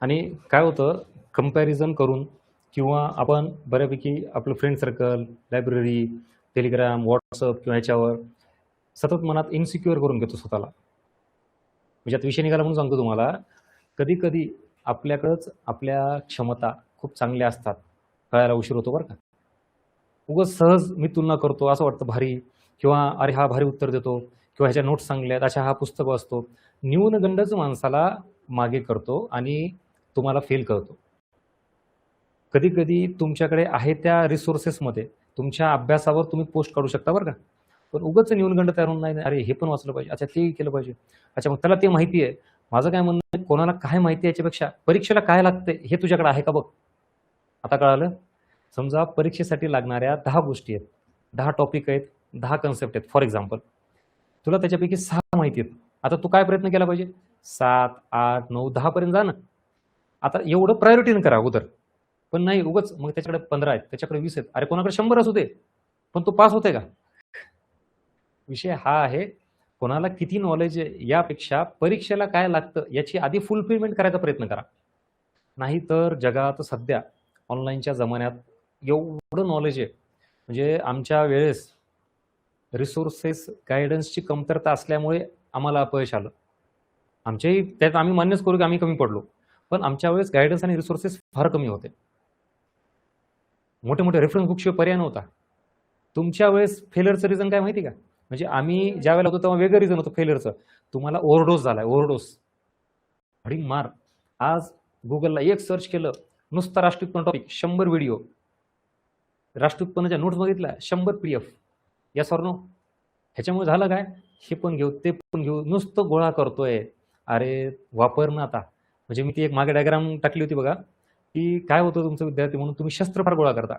आणि काय होतं, कंपॅरिझन करून किंवा आपण बऱ्यापैकी आपलं friend circle, library, Telegram, WhatsApp किंवा ह्याच्यावर सतत मनात इन्सिक्युअर करून घेतो स्वतःला. म्हणजे आता विषय निघाला म्हणून सांगतो तुम्हाला, कधी-कधी आपल्याकडंच आपल्या क्षमता खूप चांगल्या असतात, कळायला उशीर होतो बरं का. उगाच सहज मी तुलना करतो, असं वाटतं भारी किंवा अरे हा भारी उत्तर देतो किंवा ह्याच्या नोट्स चांगल्या आहेत, अशा हा पुस्तक वाचतो. न्यूनगंडच माणसाला मागे करतो आणि तुम्हाला फेल करतो. कधी-कधी तुमच्याकडे आहे त्या रिसोर्सेसमध्ये तुमच्या अभ्यासावर तुम्ही पोस्ट काढू शकता बरं का. पण उगाच न्यूनगंड तयार होऊन नाही, अरे हे पण वाचलं पाहिजे, अच्छा ते केलं पाहिजे. अच्छा मग त्याला ते माहिती आहे. माझं काय म्हणणं आहे, कोणाला काय माहिती आहे याच्यापेक्षा परीक्षेला काय लागतंय हे तुझ्याकडे आहे का बघ. आता कळालं? समजा परीक्षेसाठी लागणाऱ्या 10 गोष्टी आहेत, 10 टॉपिक आहेत, 10 कन्सेप्ट आहेत फॉर एक्झाम्पल. तुला त्याच्यापैकी 6 माहिती आहेत. आता तू काय प्रयत्न केला पाहिजे? 7, 8, 9, 10 पर्यंत जा ना. आता एवढं प्रायोरिटीनं करा अगोदर. पण नाही उगाच मग त्याच्याकडे 15 आहेत, त्याच्याकडे 20 आहेत. अरे कोणाकडे 100 असू दे, पण तो पास होतोय का? विषय हा आहे, कोणाला किती नॉलेज आहे यापेक्षा परीक्षेला काय लागतं याची आधी फुलफिलमेंट करायचा प्रयत्न करा. नाहीतर जगात सध्या ऑनलाईनच्या जमान्यात एवढं नॉलेज आहे, म्हणजे आमच्या वेळेस रिसोर्सेस गाईडन्सची कमतरता असल्यामुळे आम्हाला अपयश आलं. आमच्याही त्यात आम्ही मान्यच करू की आम्ही कमी पडलो. पण आमच्या वेळेस गाईडन्स आणि रिसोर्सेस फार कमी होते. मोठे मोठे रेफरन्स बुकशिवाय पर्याय नव्हता. तुमच्या वेळेस फेलरचं रिझन काय माहिती का? म्हणजे आम्ही ज्या वेळेला होतो तेव्हा वेगळं रिझन होतं फेलरचं. तुम्हाला ओव्हरडोस झालाय, ओव्हरडोस. आणि मार. आज गुगलला एक सर्च केलं, नुसता राष्ट्रीय उत्पन्न टॉपिक 100 व्हिडिओ. राष्ट्रीय उत्पन्नाच्या नोट्स बघितल्या 100 पीडीएफ. Yes or no? ह्याच्यामुळे झालं काय? हे पण घेऊ, ते पण घेऊ, नुसतं गोळा करतोय. अरे वापर ना आता. म्हणजे मी ती एक मागे डायग्राम टाकली होती बघा, की काय होतं तुमचं विद्यार्थी म्हणून तुम्ही शस्त्र फार गोळा करता.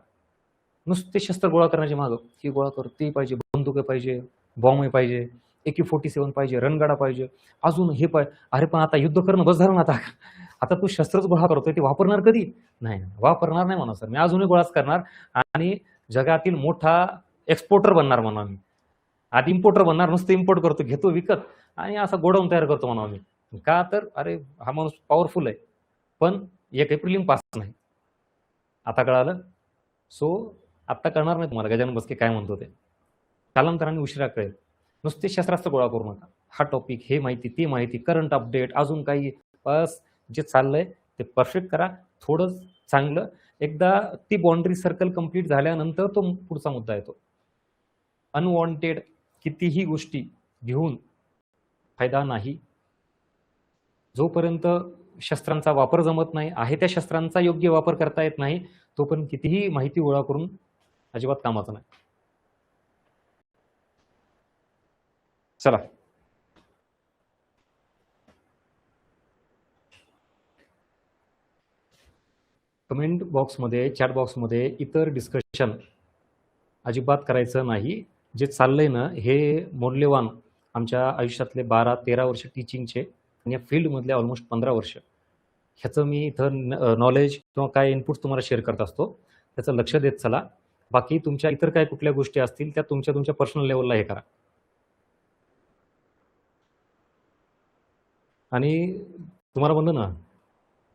नुसते शस्त्र गोळा करण्याचे मागं, ही गोळा कर, ते पाहिजे, बंदुके पाहिजे, बॉम्ब पाहिजे, AK-47 पाहिजे, रणगाडा पाहिजे, अजून हे पाहिजे. अरे पण आता युद्ध करणं बस झालं ना आता. आता तू शस्त्रच गोळा करतोय, ते वापरणार कधी? नाही, वापरणार नाही म्हणा सर. मी अजूनही गोळाच करणार आणि जगातील मोठा एक्सपोर्टर बनणार म्हणा मी. आधी इम्पोर्टर बनणार, नुसतं इम्पोर्ट करतो, घेतो विकत आणि असं गोडाऊन तयार करतो म्हणा मी. का तर अरे हा माणूस पॉवरफुल आहे, पण एक प्रिलिम पास नाही. आता कळालं? सो आत्ता कळणार नाही तुम्हाला गजानन बसके काय म्हणतो ते. कालांतराने उशिरा कळेल. नुसते शस्त्रास्त्र गोळा करू नका. हा टॉपिक, हे माहिती, ती माहिती, करंट अपडेट, अजून काही, बस जे चाललंय ते परफेक्ट करा. थोडं चांगलं एकदा ती बाउंड्री सर्कल कंप्लीट झाल्यानंतर तो पुढचा मुद्दा येतो. अनवॉन्टेड कितीही गोष्टी घेऊन फायदा नाही. जोपर्यंत शस्त्रांचा वापर जमत नाही, आहे त्या शस्त्रांचा योग्य वापर करता येत नाही, तोपर्यंत कितीही माहिती गोळा करून अजिबात कामाचं नाही. चला, कमेंट बॉक्समध्ये, चॅट बॉक्समध्ये इतर डिस्कशन अजिबात करायचं नाही. जे चाललंय ना हे मौल्यवान आमच्या आयुष्यातले 12-13 वर्ष टीचिंगचे आणि या फील्डमधले ऑलमोस्ट 15 वर्ष. ह्याचं मी इथं नॉलेज किंवा काय इनपुट्स तुम्हाला शेअर करत असतो. त्याचं लक्ष देत चला. बाकी तुमच्या इतर काय कुठल्या गोष्टी असतील त्या तुमच्या पर्सनल लेवलला हे करा. आणि तुम्हाला म्हणलं ना,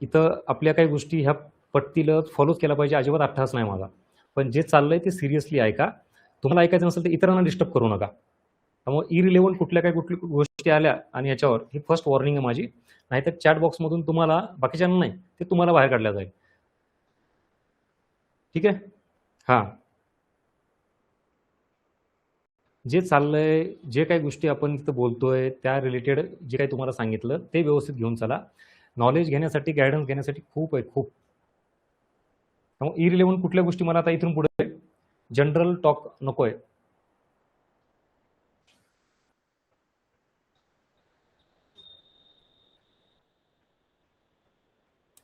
इथं आपल्या काही गोष्टी ह्या पटतीलच, फॉलोच केल्या पाहिजे, अजिबात अट्टहास नाही माझा. पण जे चाललंय ते सिरियसली ऐका. तुम्हाला ऐकायचं नसेल तर इतरांना डिस्टर्ब करू नका. त्यामुळे इरिलेव्हंट कुठल्या गोष्टी आल्या आणि याच्यावर ही फर्स्ट वॉर्निंग आहे माझी. नाहीतर चॅट बॉक्समधून तुम्हाला, बाकीच्यांना नाही, ते तुम्हाला बाहेर काढल्या जाईल. ठीक आहे? हां. जे चाललंय, जे काही गोष्टी आपण तिथं बोलतोय, त्या रिलेटेड जे काही तुम्हाला सांगितलं ते व्यवस्थित घेऊन चला. नॉलेज घेण्यासाठी, गाईडन्स घेण्यासाठी खूप आहे, खूप. त्यामुळे इरिलेव्हंट कुठल्या गोष्टी मला आता इथून पुढे जनरल टॉक नकोय.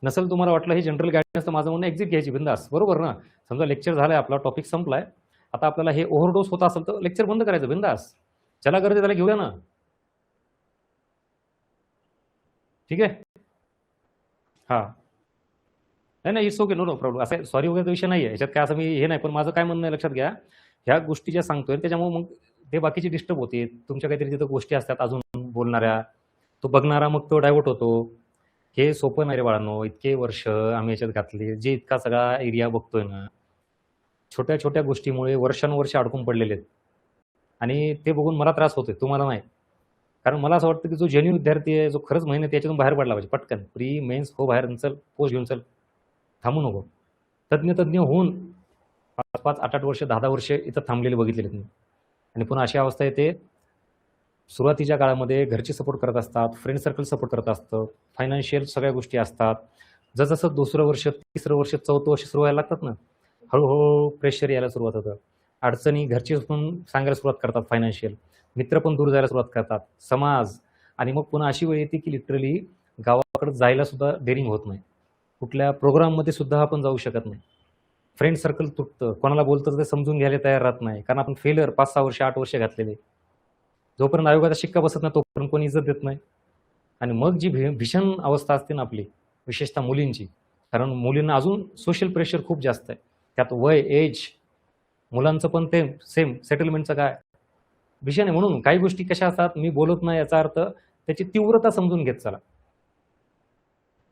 नसेल तुम्हाला वाटलं हे जनरल गाईडन्स, तर माझं म्हणणं एक्झिट घ्यायची बिंदास, बरोबर ना? समजा लेक्चर झालंय, आपला टॉपिक संपलाय, आता आपल्याला हे ओव्हरडोस होत असेल तर लेक्चर बंद करायचं बिंदास. ज्याला गरज आहे त्याला घेऊया ना. ठीक आहे? हां. नाही नाही, it's okay, no no problem. असं सॉरी वगैरे विषय नाही आहे याच्यात, काय असं मी हे नाही. पण माझं काय म्हणणं आहे लक्षात घ्या, ह्या गोष्टी ज्या सांगतोय त्याच्यामुळे मग ते बाकीचे डिस्टर्ब होते. तुमच्या काहीतरी तिथं गोष्टी असतात अजून बोलणाऱ्या, तो बघणारा मग तो डायव्हर्ट होतो. हे सोपं नाही रे बाळांनो. इतके वर्ष आम्ही याच्यात घातले, जे इतका सगळा एरिया बघतोय ना, छोट्या छोट्या गोष्टीमुळे वर्षानुवर्ष अडकून पडलेले आहेत. आणि ते बघून मला त्रास होतोय, तुम्हाला नाही. कारण मला असं वाटतं की जो जेन्युइन विद्यार्थी आहे, जो खरंच मेहनत त्याच्यातून बाहेर पडला पाहिजे पटकन. प्री मेन्स हो बाहेर, चल पोस्ट घेऊन चल, थांबू नको. तज्ञ होऊन 5-5, 8-8 वर्ष, 10-10 वर्ष इथं थांबलेले बघितलेले मी. आणि पुन्हा अशी अवस्था येते, सुरुवातीच्या काळामध्ये घरचे सपोर्ट करत असतात, फ्रेंड सर्कल सपोर्ट करत असतं, फायनान्शियल सगळ्या गोष्टी असतात. जसं दुसरं वर्ष, तिसरं वर्ष, चौथं वर्ष सुरू व्हायला लागतात ना, हळूहळू प्रेशर यायला सुरुवात होतं. अडचणी घरचे पण सांगायला सुरुवात करतात, फायनान्शियल मित्र पण दूर जायला सुरुवात करतात, समाज. आणि मग पुन्हा अशी वेळ येते की लिटरली गावाकडे जायला सुद्धा डेअरिंग होत नाही. कुठल्या प्रोग्राममध्ये सुद्धा आपण जाऊ शकत नाही. फ्रेंड सर्कल तुटतं, कोणाला बोलतं ते समजून घ्यायला तयार राहत नाही, कारण आपण फेलर 5-6 वर्ष, 8 वर्ष घातलेले. जोपर्यंत आयोगाचा शिक्का बसत नाही तोपर्यंत कोणी इज्जत देत नाही. आणि मग जी भीषण अवस्था असते ना आपली, विशेषतः मुलींची, कारण मुलींना अजून सोशल प्रेशर खूप जास्त आहे. त्यात वय, एज, मुलांचं पण ते सेम, सेटलमेंटचं काय भीषण आहे. म्हणून काही गोष्टी कशा असतात, मी बोलत नाही याचा अर्थ त्याची तीव्रता समजून घेत चला.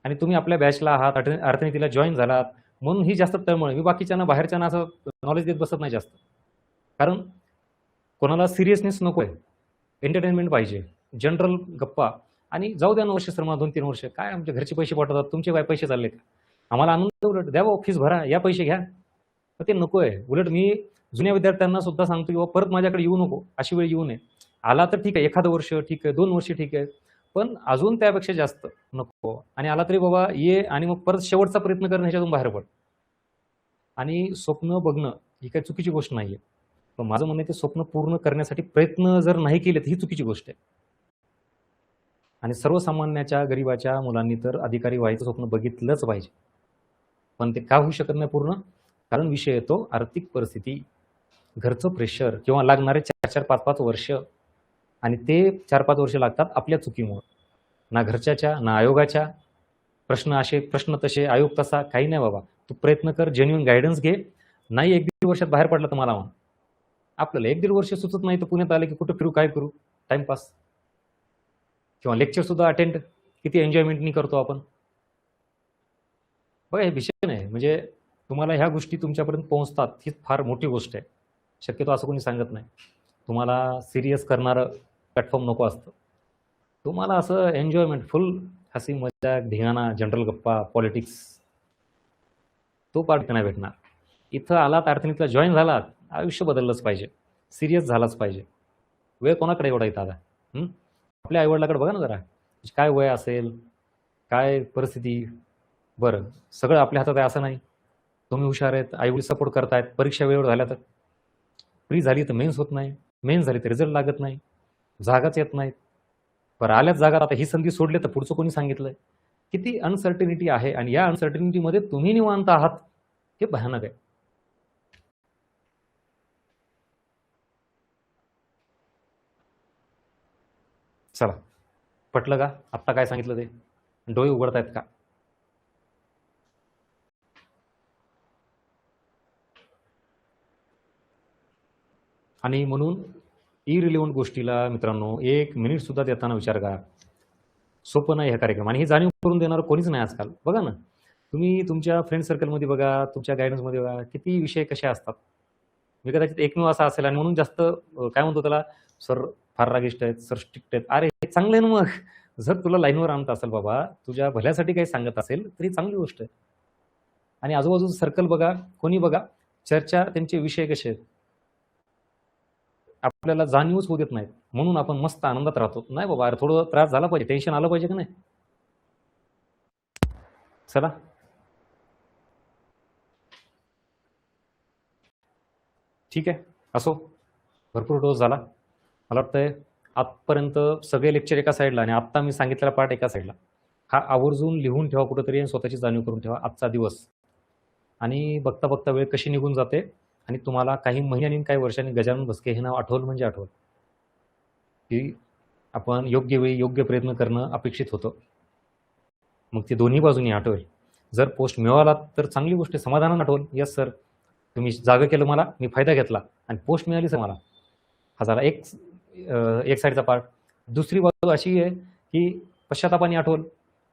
आणि तुम्ही आपल्या बॅचला आहात, अर्थनीतीला जॉईन झालात म्हणून ही जास्त तळमळ. मी बाकीच्यांना बाहेरच्यांना असं नॉलेज देत बसत नाही जास्त, कारण कोणाला सिरियसनेस नको आहे, एंटरटेनमेंट पाहिजे, जनरल गप्पा. आणि जाऊ द्या ना वर्ष श्रमा, 2-3 वर्ष, काय आमच्या घरचे पैसे पाठवतात, तुमचे काय पैसे चालले का, आम्हाला आनंद उलट द्या, ऑफिस भरा, या पैसे घ्या. तर ते नको आहे. उलट मी जुन्या विद्यार्थ्यांना सुद्धा सांगतो की परत माझ्याकडे येऊ नको, अशी वेळ येऊ नये. आला तर ठीक आहे, एखादं वर्ष ठीक आहे, 2 वर्ष ठीक आहे, पण अजून त्यापेक्षा जास्त नको. आणि आला तरी बाबा ये, आणि मग परत शेवटचा प्रयत्न करणं, ह्याच्यातून बाहेर पड. आणि स्वप्न बघणं ही काही चुकीची गोष्ट नाहीये, पण माझं म्हणणं आहे ते स्वप्न पूर्ण करण्यासाठी प्रयत्न जर नाही केले तर ही चुकीची गोष्ट आहे. आणि सर्वसामान्याच्या, गरीबाच्या मुलांनी तर अधिकारी व्हायचं स्वप्न बघितलंच पाहिजे, पण ते का होऊ शकत नाही पूर्ण, कारण विषय येतो आर्थिक परिस्थिती, घरचं प्रेशर, किंवा लागणारे 4-4, 5-5 वर्ष. आणि ते 4-5 वर्ष लागतात आपल्या चुकीमुळे, ना घरच्याच्या ना आयोगाच्या. प्रश्न असे, प्रश्न तसे, आयोग तसा, काही नाही बाबा. तू प्रयत्न कर, जेन्युइन गायडन्स घे. नाही 1-1.5 वर्षात बाहेर पडला तर मला म्हण. आपल्याला 1-1.5 वर्ष सुचत नाही तर पुण्यात आले की कुठं फिरू, काय करू, टाइमपास, किंवा लेक्चर सुद्धा अटेंड किती एन्जॉयमेंटनी करतो आपण. बघा हे विषय नाही, म्हणजे तुम्हाला ह्या गोष्टी तुमच्यापर्यंत पोहोचतात ही फार मोठी गोष्ट आहे. शक्यतो असं कोणी सांगत नाही. तुम्हाला सिरियस करणारं प्लॅटफॉर्म नको असतं. तुम्हाला असं एन्जॉयमेंट, फुल हसी मजाक, धिंगाणा, जनरल गप्पा, पॉलिटिक्स, तो पार्ट नाही भेटणार. इथं आलात, अर्थनीतीला जॉईन झालात, आयुष्य बदललंच पाहिजे, सिरियस झालाच पाहिजे. वेळ कोणाकडे एवढा येतात आता? आपल्या आईवडिलाकडे बघा ना जरा, काय वय असेल, काय परिस्थिती. बरं, सगळं आपल्या हातात आहे असं नाही. तुम्ही हुशार आहेत, आईवडील सपोर्ट करतायत, परीक्षा वेळेवर झाल्या तर, प्री झाली तर मेन्स होत नाही, मेन्स झाली तर रिझल्ट लागत नाही, जागाच येत नाहीत. बरं, आल्याच जागा, आता ही संधी सोडली तर पुढचं कोणी सांगितलंय. किती अनसर्टिनिटी आहे, आणि या अनसर्टिनिटीमध्ये तुम्ही निवांत आहात, हे भयानक आहे. चला, पटलं का आत्ता काय सांगितलं ते? डोळे उघडतायत का? आणि म्हणून इरिलेव्हंट गोष्टीला मित्रांनो 1 मिनिट सुद्धा देताना विचार करा. सोपं नाही हा कार्यक्रम, आणि हे जाणीव करून देणारं कोणीच नाही आजकाल. बघा ना, तुम्ही तुमच्या फ्रेंड सर्कलमध्ये बघा, तुमच्या गायडन्समध्ये बघा, किती विषय कसे असतात. मी कदाचित एकमेव असा असेल, आणि म्हणून जास्त काय म्हणतो त्याला, सर फार रागिष्ट आहेत, सर स्ट्रिक्ट आहेत. अरे हे चांगलं आहे ना मग. जर तुला लाईनवर आणत असेल बाबा, तुझ्या भल्यासाठी काही सांगत असेल तरी चांगली गोष्ट आहे. आणि आजूबाजूचं सर्कल बघा, कोणी बघा, चर्चा, त्यांचे विषय कसे आहेत आपल्याला जाणीवच होऊ देत नाहीत, म्हणून आपण मस्त आनंदात राहतो. नाही बाबा, अरे थोडं त्रास झाला पाहिजे, टेन्शन आलं पाहिजे का नाही. चला, ठीक आहे, असो, भरपूर डोस झाला. मला वाटतंय आजपर्यंत सगळे लेक्चर एका साईडला, आणि आत्ता मी सांगितलेला पार्ट एका साईडला. हा आवर्जून लिहून ठेवा कुठंतरी, आणि स्वतःची जाणीव करून ठेवा आजचा दिवस. आणि बघता बघता वेळ कशी निघून जाते, आणि तुम्हाला काही महिन्यांनी, काही वर्षांनी गजानन भस्के हे नाव आठवलं म्हणजे आठवलं, की आपण योग्य वेळी योग्य प्रयत्न करणं अपेक्षित होतं. मग ते दोन्ही बाजूनी आठवेल. जर पोस्ट मिळाला तर चांगली गोष्ट, समाधानानं आठवल, यस सर तुम्ही जागं केलं मला, मी फायदा घेतला, आणि पोस्ट मिळाली सर मला. हा झाला एक साईडचा पार्ट. दुसरी बाजू अशी आहे की पश्चातापाने आठवल,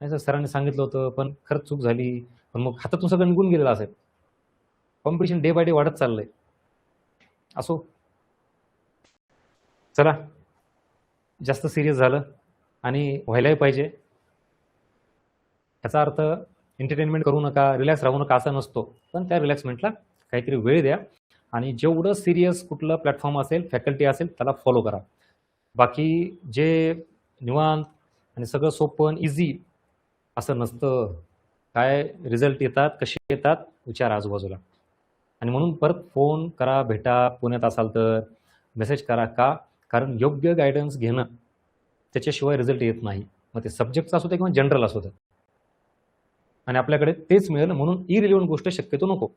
नाही सर सरांनी सांगितलं होतं पण खरंच चूक झाली, पण मग हातातून सगळं निघून गेलेलं असेल. कॉम्पिटिशन डे बाय डे वाढत चाललंय. असो, चला जास्त सिरियस झालं आणि व्हायलाही पाहिजे. याचा अर्थ एंटरटेनमेंट करू नका, रिलॅक्स राहू नका असा नसतो, पण त्या रिलॅक्समेंटला काहीतरी वेळ द्या आणि जेवढं सिरियस कुठलं प्लॅटफॉर्म असेल, फॅकल्टी असेल, त्याला फॉलो करा. बाकी जे निवांत आणि सगळं सोपं आणि इझी असं नसतं. काय रिझल्ट येतात, कसे येतात, विचारा आजूबाजूला. आणि म्हणून परत फोन करा, भेटा, पुण्यात असाल तर मेसेज करा. का? कारण योग्य गायडन्स घेणं त्याच्याशिवाय रिझल्ट येत नाही. मग ते सब्जेक्टचं असू दे किंवा जनरल असू दे. आणि आपल्याकडे तेच मिळेल म्हणून इरिलेव्हंट गोष्ट शक्यतो नको.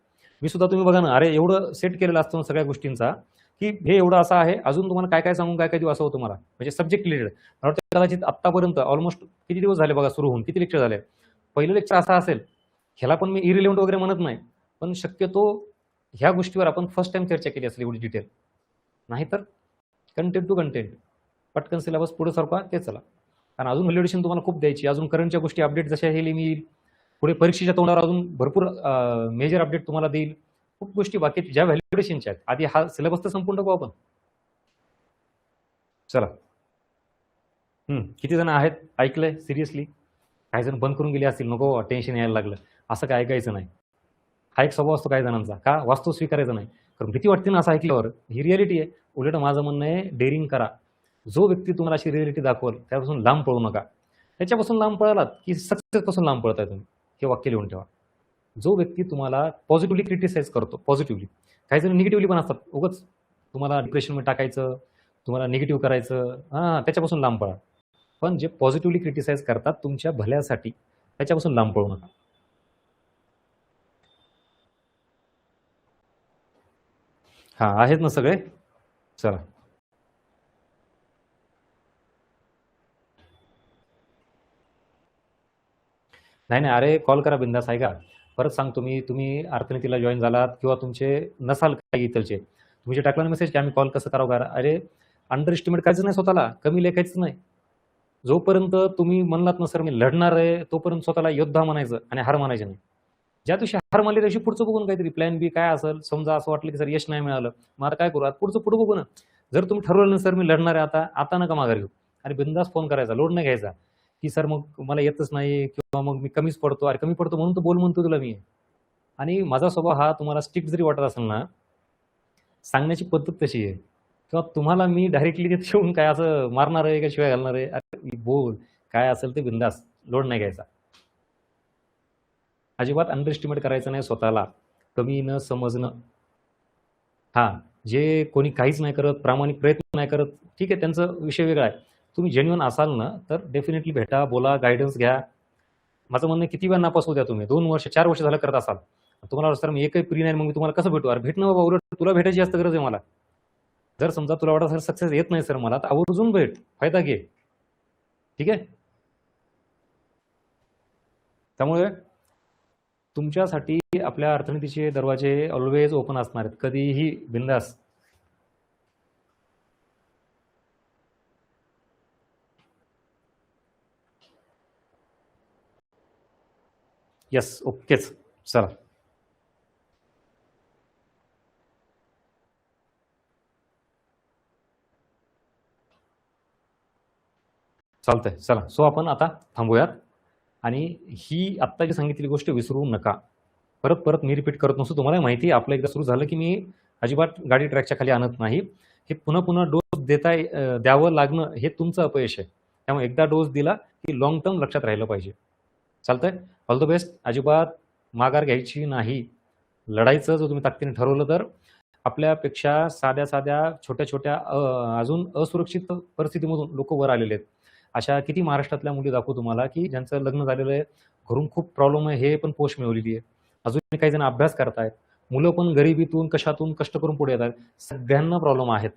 मी सुद्धा तुम्ही बघा ना, अरे एवढं सेट केलेलं असतं सगळ्या गोष्टींचा की हे एवढं असं आहे, अजून तुम्हाला काय काय सांगून काय काय देऊ असं होतं मला, म्हणजे सब्जेक्ट रिलेटेड. मला वाटतं कदाचित आत्तापर्यंत ऑलमोस्ट किती दिवस झाले बघा सुरू होऊन, किती लेक्चर झाले. पहिलं लेक्चर असा असेल, ह्याला पण मी इरिलेव्हंट वगैरे म्हणत नाही, पण शक्यतो ह्या गोष्टीवर आपण फर्स्ट टाइम चर्चा केली असेल एवढी डिटेल. नाहीतर कंटेंट टू कंटेंट, पटकन सिलेबस पुढे सरका ते चला. कारण अजून व्हॅल्युएशन तुम्हाला खूप द्यायची, अजून करंटच्या गोष्टी अपडेट जशा येईल मी पुढे परीक्षेच्या तोंडावर अजून भरपूर मेजर अपडेट तुम्हाला देईल. खूप गोष्टी बाकी ज्या व्हॅल्युएशनच्या आहेत. आधी हा सिलेबस तर संपून टाकू आपण. चला, किती जण आहेत ऐकलंय सिरियसली? काही जण बंद करून गेले असतील, नको टेन्शन यायला लागलं. असं काय ऐकायचं नाही. हा एक स्वभाव असतो काही जणांचा, का वास्तव स्वीकारायचं नाही, कारण भीती वाटते ना असं ऐकल्यावर. ही रियालिटी आहे. उलट माझं म्हणणं आहे, डेअरिंग करा. जो व्यक्ती तुम्हाला अशी रियालिटी दाखवल त्यापासून लांब पळू नका. त्याच्यापासून लांब पळालात की सक्सेसपासून लांब पळताय तुम्ही. हे वाक्य लिहून ठेवा. जो व्यक्ती तुम्हाला पॉझिटिव्हली क्रिटिसाइज करतो, पॉझिटिव्हली, काही जण निगेटिव्हली पण असतात, उगाच तुम्हाला डिप्रेशनमध्ये टाकायचं, तुम्हाला निगेटिव्ह करायचं, त्याच्यापासून लांब पळा. पण जे पॉझिटिव्हली क्रिटिसाइज करतात तुमच्या भल्यासाठी, त्याच्यापासून लांब पळू नका. हा, आहेत ना सगळे? चला. नाही नाही, अरे कॉल करा बिंदास. आहे का? परत सांगतो मी, तुम्ही अर्थनीतीला जॉईन झालात किंवा तुमचे नसाल काही इथलचे, तुम्ही जे टाकला मेसेज की आम्ही कॉल कसं करावं करा, अरे अंडर एस्टिमेट करायचं नाही स्वतःला, कमी लेखायचं नाही. जोपर्यंत तुम्ही म्हणलात ना सर मी लढणार आहे, तोपर्यंत स्वतःला योद्धा म्हणायचं आणि हार मानायचं नाही. ज्या दिवशी हार मानली त्या दिवशी पुढचं बघून काहीतरी प्लॅन बी काय असेल. समजा असं वाटलं की सर यश नाही मिळालं, मग आता काय करू, आता पुढचं पुढं बघू ना. जर तुम्ही ठरवलं ना सर मी लढणार आहे आता, आता नका माघार घेऊ. आणि बिंदास फोन करायचा, लोड नाही घ्यायचा की सर मग मला येतच नाही किंवा मग मी कमीच पडतो. अरे कमी पडतो म्हणून तर बोल म्हणतो तुला मी. आणि माझा स्वभाव हा तुम्हाला स्ट्रिक्ट जरी वाटत असेल ना, सांगण्याची पद्धत तशी आहे. किंवा तुम्हाला मी डायरेक्टली तिथे येऊन काय असं मारणार आहे का शिवाय घालणार आहे, अरे बोल काय असेल ते बिंदास, लोड नाही घ्यायचा. अजिबात अंडर एस्टिमेट करायचं नाही स्वतःला, कमी न समजणं. हां, जे कोणी काहीच नाही करत, प्रामाणिक प्रयत्न नाही करत, ठीक आहे, त्यांचा विषय वेगळा आहे. तुम्ही जेन्युइन असाल ना, तर डेफिनेटली भेटा, बोला, गाईडन्स घ्या. माझं म्हणणं किती वेळा नापास होऊ द्या तुम्ही, 2 वर्ष 4 वर्ष झालं करत असाल, तुम्हाला सर मी एकही प्री नाही, मग मी तुम्हाला कसं भेटू? अरे भेट ना बाबा, उलट तुला भेटायची जास्त गरज आहे मला. जर समजा तुला वाटत सर सक्सेस येत नाही सर मला, तर आवर्जून भेट, फायदा घे. ठीक आहे? त्यामुळे तुमच्यासाठी आपल्या अर्थनीतीचे दरवाजे ऑलवेज ओपन असणार आहेत, कधीही बिंदास. येस, ओकेच. चला, चालतंय. चला, सो आपण आता थांबूयात. आणि ही आत्ता जी सांगितलेली गोष्ट विसरू नका. परत परत मी रिपीट करत नसतो, तुम्हाला माहिती आहे आपलं एकदा सुरू झालं की मी अजिबात गाडी ट्रॅकच्या खाली आणत नाही. हे पुन्हा पुन्हा डोस द्यावं लागणं हे तुमचं अपयश आहे. त्यामुळे एकदा डोस दिला की लॉंग टर्म लक्षात राहिलं पाहिजे. चालतंय? All the best. अजिबात माघार घ्यायची नाही. लढायचं जर तुम्ही ताकदीने ठरवलं तर. आपल्यापेक्षा साध्या साध्या छोट्या छोट्या अजून असुरक्षित परिस्थितीमधून लोक वर आलेले आहेत. अशा किती महाराष्ट्रातल्या मुली दाखवू तुम्हाला की ज्यांचं लग्न झालेलं आहे, घरून खूप प्रॉब्लेम आहे, हे पण पोस्ट मिळवलेली आहे. अजून काही जण अभ्यास करतायत, मुलं पण गरिबीतून कशातून कष्ट करून पुढे येतात. सगळ्यांना प्रॉब्लेम आहेत.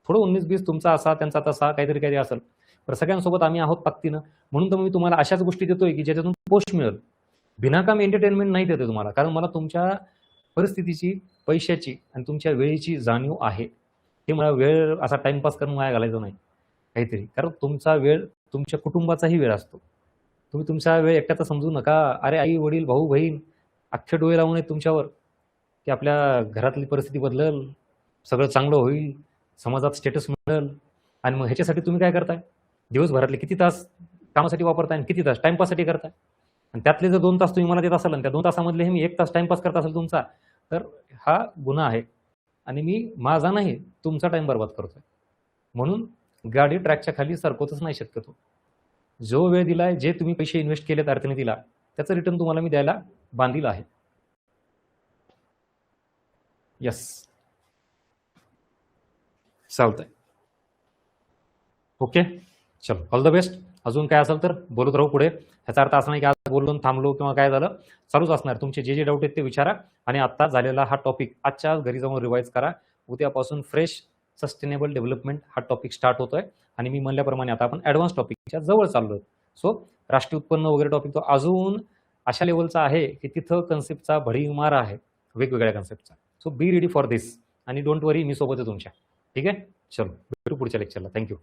थोडं 19-20 तुमचा असा त्यांचा तसा काहीतरी असेल, तर सगळ्यांसोबत आम्ही आहोत ताकदीनं. म्हणून तर मी तुम्हाला अशाच गोष्टी देतोय की ज्याच्यातून पोस्ट मिळेल. बिनाकाम एंटरटेनमेंट नाही देते तुम्हाला, कारण मला तुमच्या परिस्थितीची, पैशाची आणि तुमच्या वेळेची जाणीव आहे. हे मला वेळ असा टाइमपास करून वाया घालायचा नाही काहीतरी, कारण तुमचा वेळ तुमच्या कुटुंबाचाही वेळ असतो. तुम्ही तुमचा वेळ एकट्याचा समजू नका. अरे आई वडील भाऊ बहीण अख्खे डोळे लावून आहेत तुमच्यावर की आपल्या घरातली परिस्थिती बदलल, सगळं चांगलं होईल, समाजात स्टेटस मिळेल. आणि मग ह्याच्यासाठी तुम्ही काय करताय? दिवसभरातले किती तास कामासाठी वापरताय आणि किती तास टाइमपाससाठी करताय? आणि त्यातले जर 2 तास तुम्ही मला देत असाल आणि त्या 2 तासामधले हे मी 1 तास टाइमपास करत असेल तुमचा, तर हा गुन्हा आहे आणि मी माझा नाही तुमचा टाइम बर्बाद करतोय. म्हणून गाडी ट्रॅकच्या खाली सरकवतच नाही शक्यतो. जो वेळ दिलाय, जे तुम्ही पैसे इन्व्हेस्ट केलेत अर्थनीतीला, त्याचं रिटर्न तुम्हाला मी द्यायला बांधील आहे. येस, चालतंय. ओके, चलो ऑल द बेस्ट. अजून काय असेल तर बोलत राहू पुढे. ह्याचा अर्थ असा नाही की आज बोलून थांबलो किंवा काय झालं, चालूच असणार. तुमचे जे जे डाऊट आहेत ते विचारा आणि आत्ता झालेला हा टॉपिक आजच्या घरी जाऊन रिवाईज करा. उद्यापासून फ्रेश सस्टेनेबल डेव्हलपमेंट हा टॉपिक स्टार्ट होतोय आणि मी म्हणल्याप्रमाणे आता आपण ॲडव्हान्स टॉपिकच्या जवळ चाललोय. सो राष्ट्रीय उत्पन्न वगैरे टॉपिक तो अजून अशा लेवलचा आहे की तिथं कन्सेप्टचा भडीमार आहे, वेगवेगळ्या कन्सेप्टचा. सो बी रेडी फॉर दिस आणि डोंट वरी, मी सोबत आहे तुमच्या. ठीक आहे, चलो भेटू पुढच्या लेक्चरला. थँक्यू.